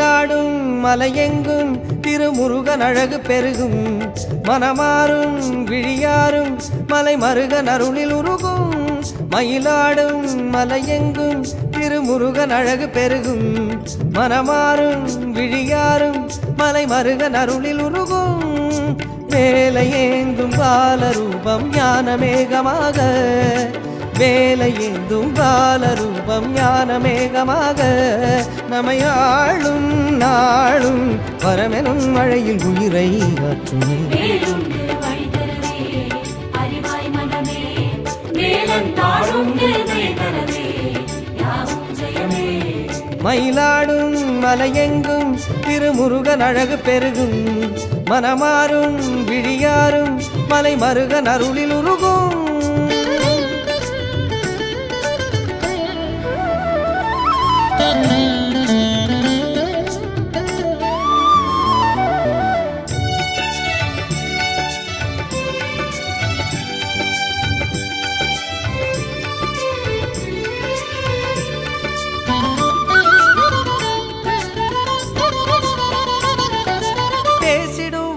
மயிலாடும் மலையெங்கும் திருமுருகன் அழகு பெருகும் மனமாறும் விழியாரும் மலை மருகன் அருளில் உருகும் மயிலாடும் மலையெங்கும் திருமுருகன் அழகு பெருகும் மனமாறும் விழியாரும் மலை மருகன் அருளில் உருகும் வேலையேந்தும் பாலரூபம் ஞானமேகமாக வேலையேந்தும் பாலரூபம் ஞானமேகமாக நமையாளும் நாளும் வரமெனும் மழையில் உயிரை ஆற்றுமே மயிலாடும் மலையெங்கும் திருமுருகன் அழகு பெருகும் மனமாறும் விழியாரும் மலை மருகன் அருளில் உருகும்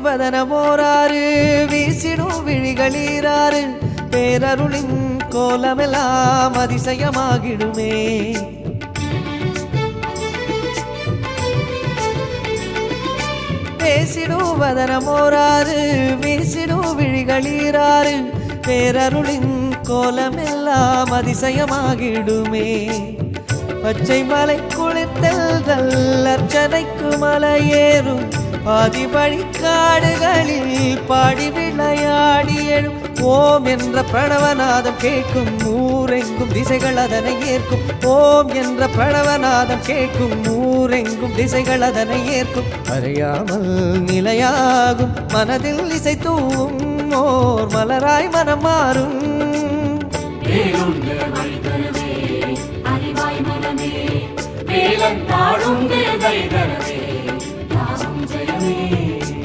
வதனமோராறு வீசிடும் விழிகளீராறு பேரருளின் கோலமெல்லாம் அதிசயமாகிடுமே பேசிடும் வதனமோராறு வீசிடும் விழிகளீராறு பேரருளின் கோலமெல்லாம் அதிசயமாகிடுமே பச்சை மலை குளிர்த்தல் அர்ச்சனைக்கு மலையேறும் பாதிபழி காடுகளில் பாடி விளையாடி எழும் ஓம் என்ற பிரணவநாதம் கேட்கும் ஊரெங்கும் திசைகள் அதனை ஏற்கும் ஓம் என்ற பிரணவநாதம் கேட்கும் ஊரெங்கும் திசைகள் அதனை ஏற்கும் அறியாமல் நிலையாகும் மனதில் இசை தூவும் ஓர் மலராய் மனம் மாறும்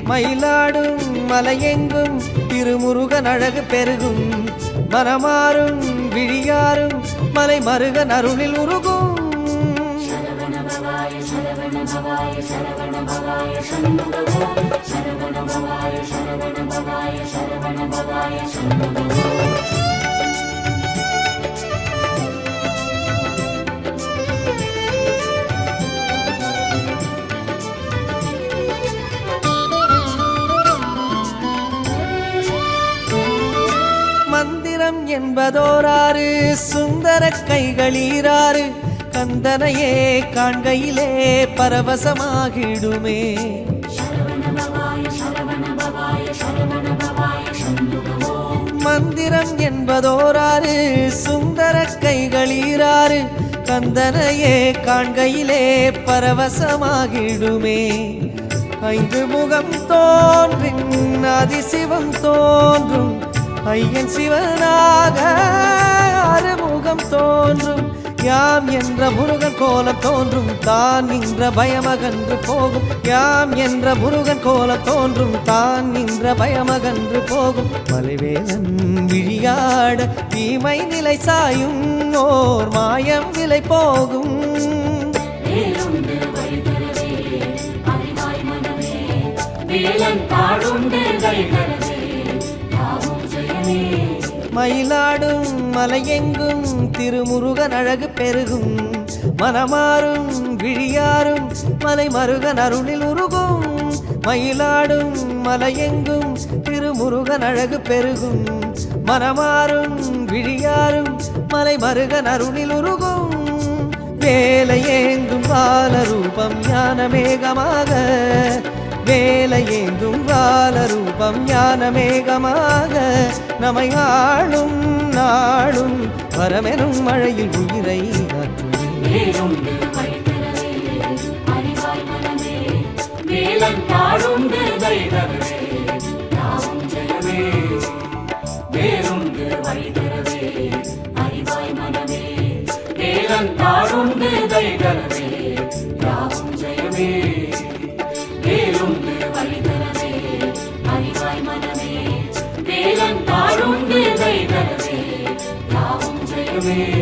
மயிலாடும் மலையெங்கும் திருமுருகன் அழகு பெருகும் மனமாறும் விழியாரும் மலை மருகன் அருளில் உருகும் மந்திரம் என்பதோராறு சுந்தர கைகளீராறு கந்தனையே காண்கையிலே பரவசமாகிடுமே மந்திரம் என்பதோராறு சுந்தர கைகளீராறு கந்தனையே காண்கையிலே பரவசமாகிடுமே ஐந்து முகம் தோன்றின் அதிசிவம் தோன்றும் ஐயன் சிவனாக அறுமுகம் தோன்றும் யாம் என்ற முருகன் கோலம் தோன்றும் தான் நின்ற பயமகன்று போகும் யாம் என்ற முருகன் கோலம் தோன்றும் தான் நின்ற பயமகன்று போகும் மலைவேலன் விழியாட தீமை நிலை சாயும் ஓர் மாயம் விலை போகும் மயிலாடும் மலையெங்கும் திருமுருகன் அழகு பெருகும் மனமாறும் விழியாரும் மலை மருகன் அருளில் உருகும் மயிலாடும் மலையெங்கும் திருமுருகன் அழகு பெருகும் மனமாறும் விழியாரும் மலை மருகன் அருளில் உருகும் வேலையேந்தும் பாலரூபம் ஞானமேகமாக வேலையேந்தும் பாலரூபம் ஞானமேகமாக நமையாளும் நாளும் வரமெனும் மழையில் உயிரை Me